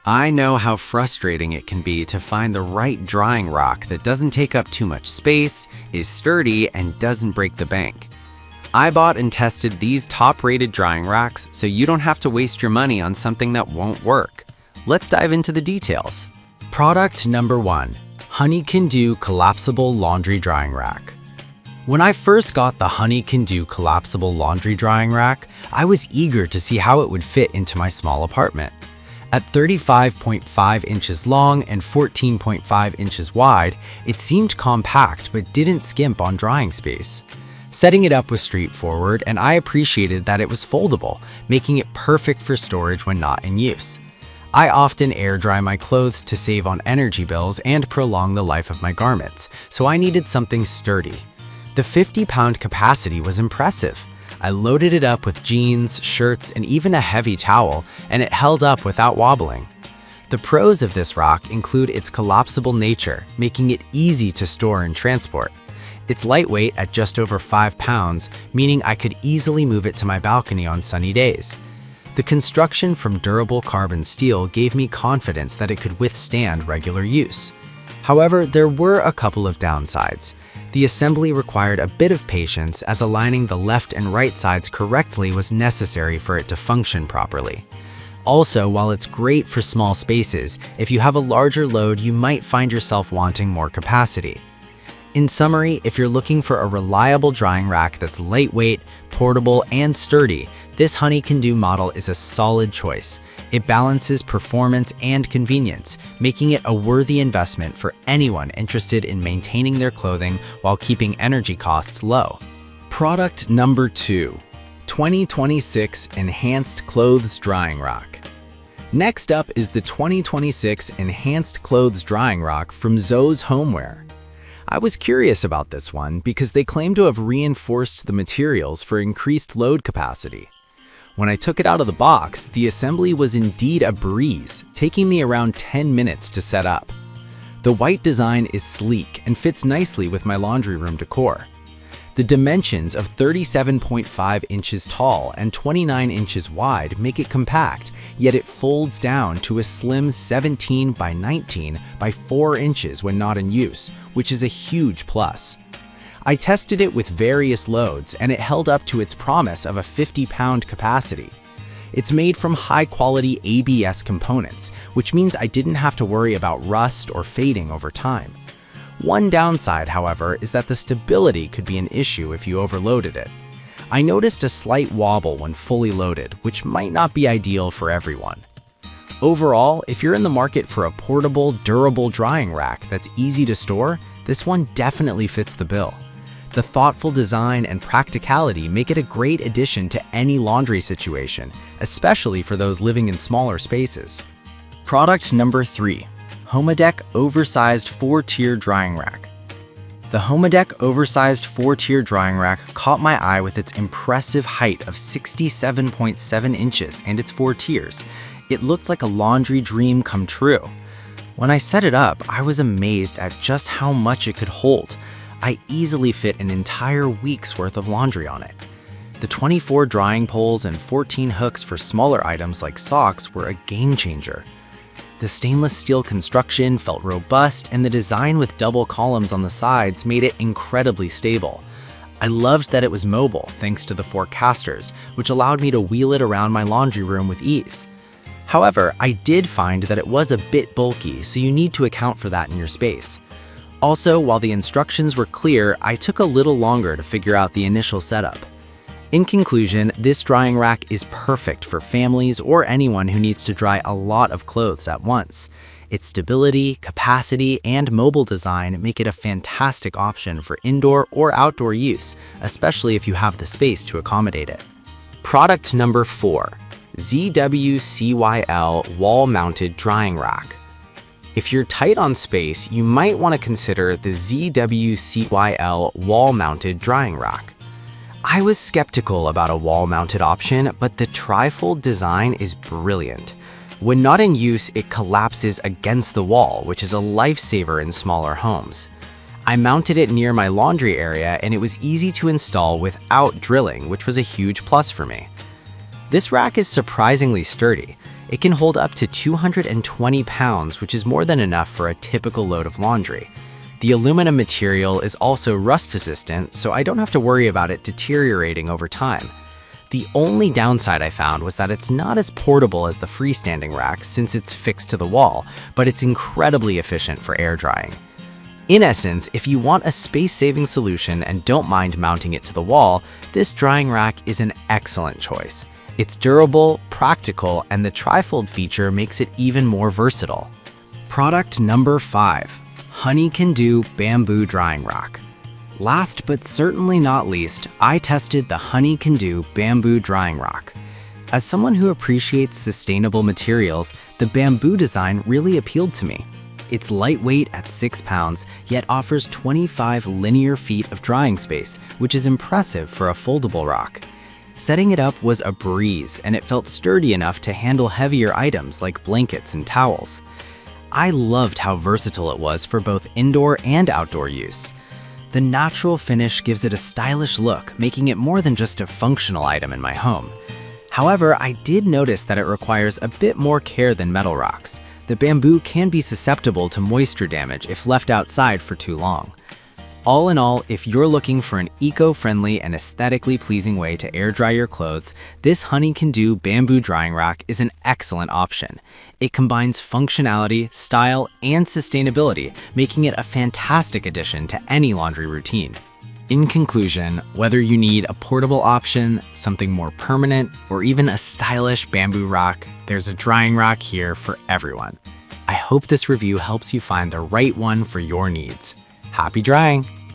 I know how frustrating it can be to find the right drying rack that doesn't take up too much space, is sturdy, and doesn't break the bank. I bought and tested these top-rated drying racks so you don't have to waste your money on something that won't work. Let's dive into the details. Product number 1. Honey Can Do Collapsible Laundry Drying Rack. When I first got the Honey Can Do Collapsible Laundry Drying Rack, I was eager to see how it would fit into my small apartment. At 35.5 inches long and 14.5 inches wide, it seemed compact but didn't skimp on drying space. Setting it up was straightforward, and I appreciated that it was foldable, making it perfect for storage when not in use. I often air dry my clothes to save on energy bills and prolong the life of my garments, so I needed something sturdy. The 50-pound capacity was impressive. I loaded it up with jeans, shirts, and even a heavy towel, and it held up without wobbling. The pros of this rack include its collapsible nature, making it easy to store and transport. It's lightweight at just over 5 pounds, meaning I could easily move it to my balcony on sunny days. The construction from durable carbon steel gave me confidence that it could withstand regular use. However, there were a couple of downsides. The assembly required a bit of patience, as aligning the left and right sides correctly was necessary for it to function properly. Also, while it's great for small spaces, if you have a larger load, you might find yourself wanting more capacity. In summary, if you're looking for a reliable drying rack that's lightweight, portable, and sturdy, this Honey Can Do model is a solid choice. It balances performance and convenience, making it a worthy investment for anyone interested in maintaining their clothing while keeping energy costs low. Product number 2. 2026 Enhanced Clothes Drying Rack. Next up is the 2026 Enhanced Clothes Drying Rack from Zoe's Homeware. I was curious about this one because they claim to have reinforced the materials for increased load capacity. When I took it out of the box, the assembly was indeed a breeze, taking me around 10 minutes to set up. The white design is sleek and fits nicely with my laundry room decor. The dimensions of 37.5 inches tall and 29 inches wide make it compact, yet it folds down to a slim 17 by 19 by 4 inches when not in use, which is a huge plus. I tested it with various loads, and it held up to its promise of a 50-pound capacity. It's made from high-quality ABS components, which means I didn't have to worry about rust or fading over time. One downside, however, is that the stability could be an issue if you overloaded it. I noticed a slight wobble when fully loaded, which might not be ideal for everyone. Overall, if you're in the market for a portable, durable drying rack that's easy to store, this one definitely fits the bill. The thoughtful design and practicality make it a great addition to any laundry situation, especially for those living in smaller spaces. Product number 3. Homedeck Oversized 4-Tier Drying Rack. The Homedeck Oversized 4-Tier Drying Rack caught my eye with its impressive height of 67.7 inches and its 4 tiers. It looked like a laundry dream come true. When I set it up, I was amazed at just how much it could hold. I easily fit an entire week's worth of laundry on it. The 24 drying poles and 14 hooks for smaller items like socks were a game changer. The stainless steel construction felt robust, and the design with double columns on the sides made it incredibly stable. I loved that it was mobile thanks to the 4 casters, which allowed me to wheel it around my laundry room with ease. However, I did find that it was a bit bulky, so you need to account for that in your space. Also, while the instructions were clear, I took a little longer to figure out the initial setup. In conclusion, this drying rack is perfect for families or anyone who needs to dry a lot of clothes at once. Its stability, capacity, and mobile design make it a fantastic option for indoor or outdoor use, especially if you have the space to accommodate it. Product number 4. ZWCYL Wall-Mounted Drying Rack. If you're tight on space, you might want to consider the ZWCYL Wall-Mounted Drying Rack. I was skeptical about a wall-mounted option, but the trifold design is brilliant. When not in use, it collapses against the wall, which is a lifesaver in smaller homes. I mounted it near my laundry area, and it was easy to install without drilling, which was a huge plus for me. This rack is surprisingly sturdy. It can hold up to 220 pounds, which is more than enough for a typical load of laundry. The aluminum material is also rust-resistant, so I don't have to worry about it deteriorating over time. The only downside I found was that it's not as portable as the freestanding rack since it's fixed to the wall, but it's incredibly efficient for air drying. In essence, if you want a space-saving solution and don't mind mounting it to the wall, this drying rack is an excellent choice. It's durable, practical, and the trifold feature makes it even more versatile. Product number 5. Honey Can Do Bamboo Drying Rack. Last but certainly not least, I tested the Honey Can Do Bamboo Drying Rack. As someone who appreciates sustainable materials, the bamboo design really appealed to me. It's lightweight at 6 pounds, yet offers 25 linear feet of drying space, which is impressive for a foldable rock. Setting it up was a breeze, and it felt sturdy enough to handle heavier items like blankets and towels. I loved how versatile it was for both indoor and outdoor use. The natural finish gives it a stylish look, making it more than just a functional item in my home. However, I did notice that it requires a bit more care than metal rocks. The bamboo can be susceptible to moisture damage if left outside for too long. All in all, if you're looking for an eco-friendly and aesthetically pleasing way to air dry your clothes, this Honey Can Do bamboo drying rack is an excellent option. It combines functionality, style, and sustainability, making it a fantastic addition to any laundry routine. In conclusion, whether you need a portable option, something more permanent, or even a stylish bamboo rack, there's a drying rack here for everyone. I hope this review helps you find the right one for your needs. Happy drying!